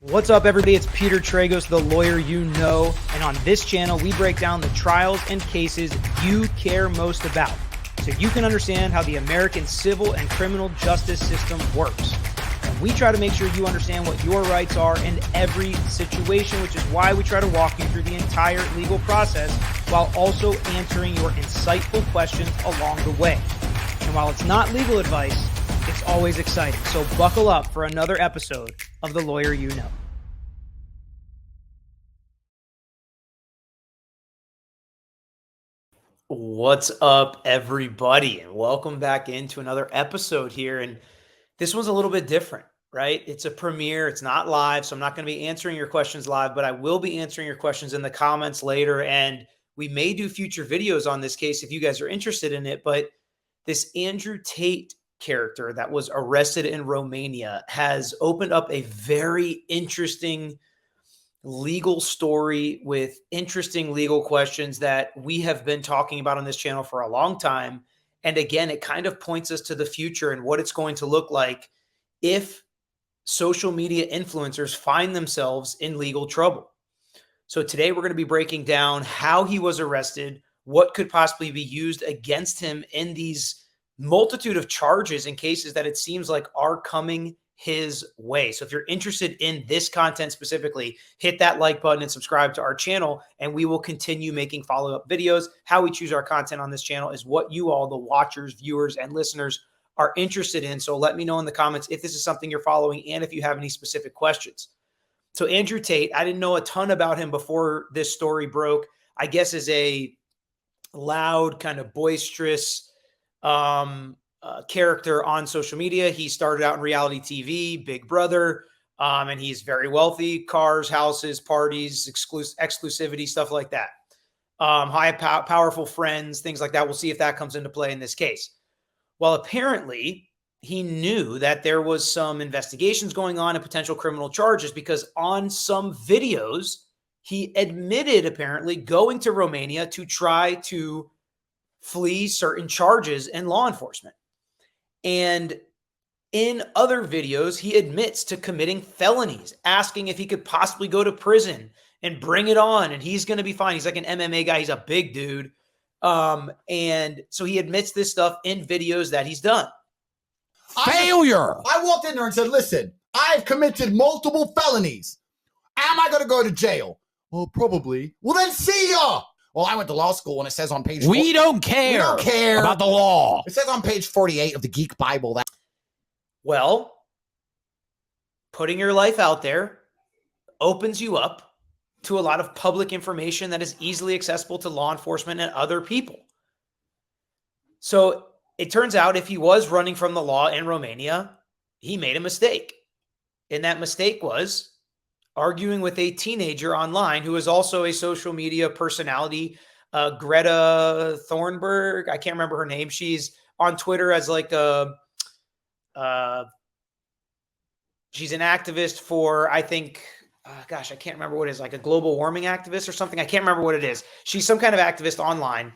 What's up, everybody? It's Peter Tragos, the lawyer you know, and on this channel, we break down the trials and cases you care most about so you can understand how the American civil and criminal justice system works. And we try to make sure you understand what your rights are in every situation, which is why we try to walk you through the entire legal process while also answering your insightful questions along the way. And while it's not legal advice, it's always exciting. So buckle up for another episode of The Lawyer You Know. What's up, everybody? And welcome back into another episode here. And this one's a little bit different, right? It's a premiere. It's not live, so I'm not going to be answering your questions live, but I will be answering your questions in the comments later. And we may do future videos on this case if you guys are interested in it. But this Andrew Tate character that was arrested in Romania has opened up a very interesting legal story with interesting legal questions that we have been talking about on this channel for a long time. And again, it kind of points us to the future and what it's going to look like if social media influencers find themselves in legal trouble. So today we're going to be breaking down how he was arrested, what could possibly be used against him in these multitude of charges and cases that it seems like are coming his way. So if you're interested in this content specifically, hit that like button and subscribe to our channel, and we will continue making follow-up videos. How we choose our content on this channel is what you all, the watchers, viewers, and listeners, are interested in. So let me know in the comments if this is something you're following and if you have any specific questions. So Andrew Tate, I didn't know a ton about him before this story broke. I guess is a loud, kind of boisterous character on social media. He started out in reality TV, Big Brother, and he's very wealthy, cars, houses, parties, exclusivity, stuff like that. Powerful friends, things like that. We'll see if that comes into play in this case. Well, apparently he knew that there was some investigations going on and potential criminal charges because on some videos, he admitted apparently going to Romania to try to flee certain charges in law enforcement. And in other videos, he admits to committing felonies, asking if he could possibly go to prison and bring it on. And he's going to be fine. He's like an MMA guy. He's a big dude. And so he admits this stuff in videos that he's done. Failure. I walked in there and said, listen, I've committed multiple felonies. Am I going to go to jail? Well, probably. Well, then see ya. Well, I went to law school, and it says on page... We don't care about the law. It says on page 48 of the Geek Bible that... Well, putting your life out there opens you up to a lot of public information that is easily accessible to law enforcement and other people. So it turns out if he was running from the law in Romania, he made a mistake. And that mistake was arguing with a teenager online who is also a social media personality, Greta Thunberg. I can't remember her name. She's on Twitter as like she's an activist for, I think, gosh, I can't remember what it is, like a global warming activist or something. I can't remember what it is. She's some kind of activist online,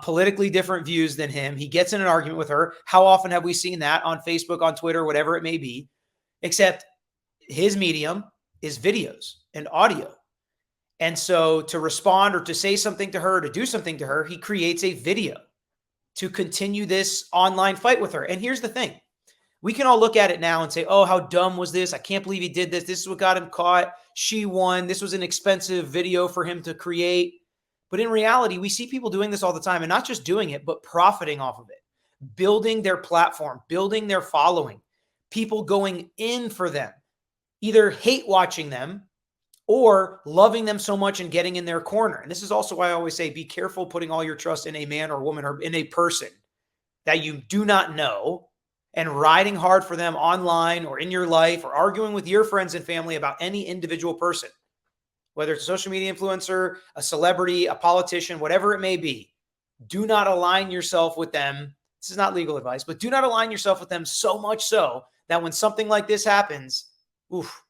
politically different views than him. He gets in an argument with her. How often have we seen that on Facebook, on Twitter, whatever it may be, except his medium is videos and audio. And so to respond or to say something to her, to do something to her, he creates a video to continue this online fight with her. And here's the thing. We can all look at it now and say, oh, how dumb was this? I can't believe he did this. This is what got him caught. She won. This was an expensive video for him to create. But in reality, we see people doing this all the time, and not just doing it, but profiting off of it, building their platform, building their following, people going in for them, either hate watching them or loving them so much and getting in their corner. And this is also why I always say, be careful putting all your trust in a man or woman or in a person that you do not know and riding hard for them online or in your life or arguing with your friends and family about any individual person, whether it's a social media influencer, a celebrity, a politician, whatever it may be. Do not align yourself with them. This is not legal advice, but do not align yourself with them so much so that when something like this happens, oof,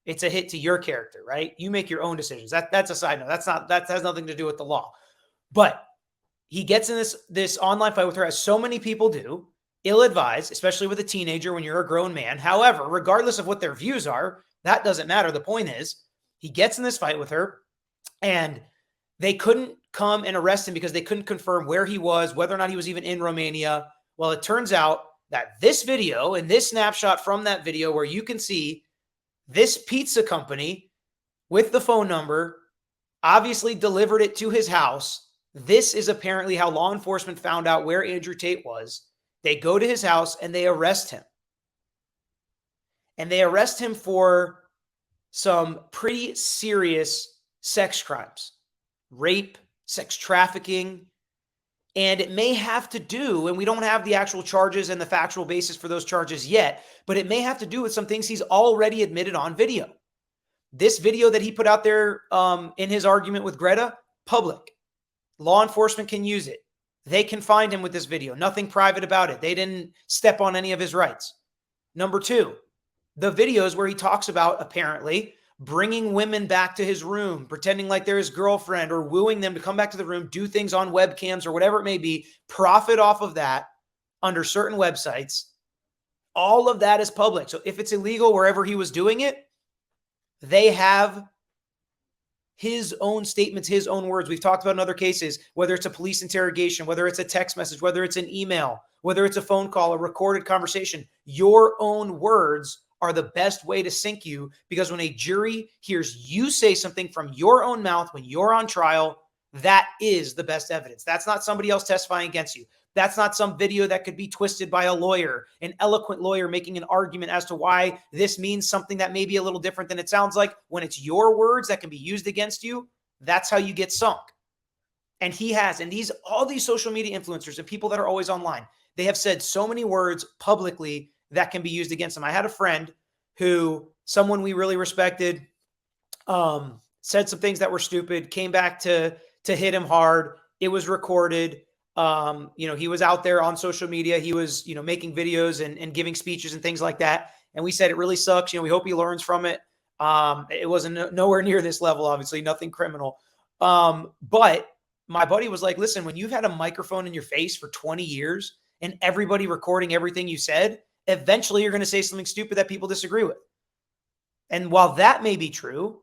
it's a hit to your character, right? You make your own decisions. That's a side note. That has nothing to do with the law. But he gets in this online fight with her, as so many people do, ill-advised, especially with a teenager when you're a grown man. However, regardless of what their views are, That doesn't matter. The point is, he gets in this fight with her, and they couldn't come and arrest him because they couldn't confirm where he was, whether or not he was even in Romania. Well, it turns out that this video and this snapshot from that video, where you can see this pizza company with the phone number, obviously delivered it to his house. This is apparently how law enforcement found out where Andrew Tate was. They go to his house and they arrest him. And they arrest him for some pretty serious sex crimes, rape, sex trafficking. And it may have to do, and we don't have the actual charges and the factual basis for those charges yet, but it may have to do with some things he's already admitted on video. This video that he put out there in his argument with Greta, public. Law enforcement can use it. They can find him with this video. Nothing private about it. They didn't step on any of his rights. Number two, the videos where he talks about, apparently, bringing women back to his room, pretending like they're his girlfriend, or wooing them to come back to the room, do things on webcams or whatever it may be, profit off of that under certain websites. All of that is public. So if it's illegal wherever he was doing it, they have his own statements, his own words. We've talked about in other cases, whether it's a police interrogation, whether it's a text message, whether it's an email, whether it's a phone call, a recorded conversation, your own words are the best way to sink you, because when a jury hears you say something from your own mouth when you're on trial, that is the best evidence. That's not somebody else testifying against you. That's not some video that could be twisted by a lawyer, an eloquent lawyer making an argument as to why this means something that may be a little different than it sounds like. When it's your words that can be used against you, that's how you get sunk. And he has, and all these social media influencers and people that are always online, they have said so many words publicly that can be used against them. I had a friend who, someone we really respected, said some things that were stupid, came back to hit him hard. It was recorded. He was out there on social media. He was, making videos and giving speeches and things like that. And we said, it really sucks. We hope he learns from it. It wasn't nowhere near this level, obviously, nothing criminal. But my buddy was like, listen, when you've had a microphone in your face for 20 years and everybody recording everything you said, eventually you're going to say something stupid that people disagree with. And while that may be true,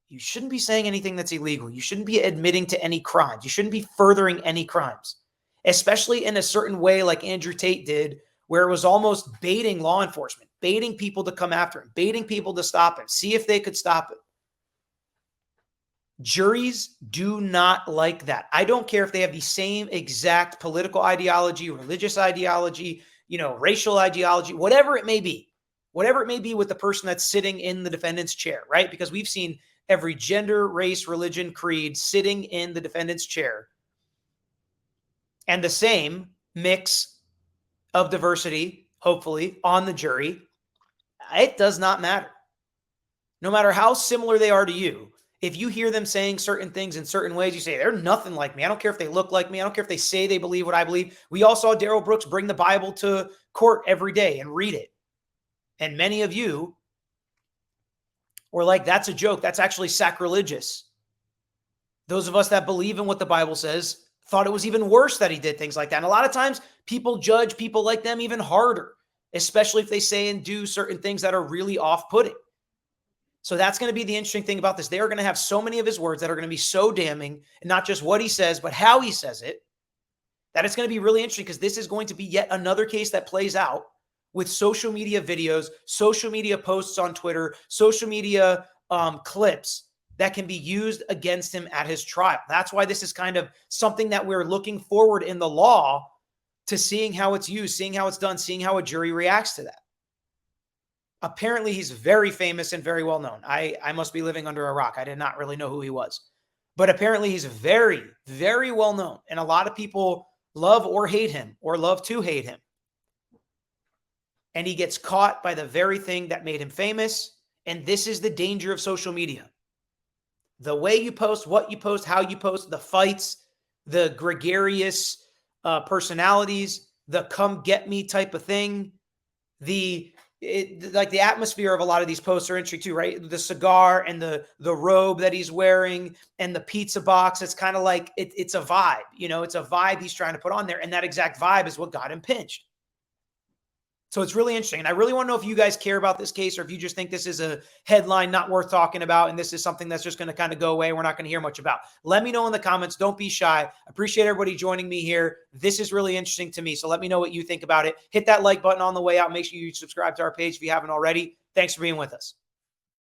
you shouldn't be saying anything that's illegal. You shouldn't be admitting to any crimes. You shouldn't be furthering any crimes, especially in a certain way like Andrew Tate did, where it was almost baiting law enforcement, baiting people to come after him, baiting people to stop him, see if they could stop him. Juries do not like that. I don't care if they have the same exact political ideology, religious ideology, racial ideology, whatever it may be with the person that's sitting in the defendant's chair, right? Because we've seen every gender, race, religion, creed sitting in the defendant's chair. And the same mix of diversity, hopefully, on the jury. It does not matter. No matter how similar they are to you, if you hear them saying certain things in certain ways, you say, they're nothing like me. I don't care if they look like me. I don't care if they say they believe what I believe. We all saw Darrell Brooks bring the Bible to court every day and read it. And many of you were like, that's a joke. That's actually sacrilegious. Those of us that believe in what the Bible says thought it was even worse that he did things like that. And a lot of times people judge people like them even harder, especially if they say and do certain things that are really off-putting. So that's going to be the interesting thing about this. They are going to have so many of his words that are going to be so damning, and not just what he says, but how he says it, that it's going to be really interesting, because this is going to be yet another case that plays out with social media videos, social media posts on Twitter, social media clips that can be used against him at his trial. That's why this is kind of something that we're looking forward in the law to seeing how it's used, seeing how it's done, seeing how a jury reacts to that. Apparently, he's very famous and very well known. I must be living under a rock. I did not really know who he was. But apparently, he's very, very well known. And a lot of people love or hate him, or love to hate him. And he gets caught by the very thing that made him famous. And this is the danger of social media. The way you post, what you post, how you post, the fights, the gregarious personalities, the come get me type of thing, like the atmosphere of a lot of these posts are interesting too, right? The cigar and the robe that he's wearing and the pizza box. It's kind of like, it's a vibe, it's a vibe he's trying to put on there. And that exact vibe is what got him pinched. So it's really interesting. And I really want to know if you guys care about this case or if you just think this is a headline not worth talking about and this is something that's just going to kind of go away. We're not going to hear much about. Let me know in the comments. Don't be shy. Appreciate everybody joining me here. This is really interesting to me. So let me know what you think about it. Hit that like button on the way out. Make sure you subscribe to our page if you haven't already. Thanks for being with us.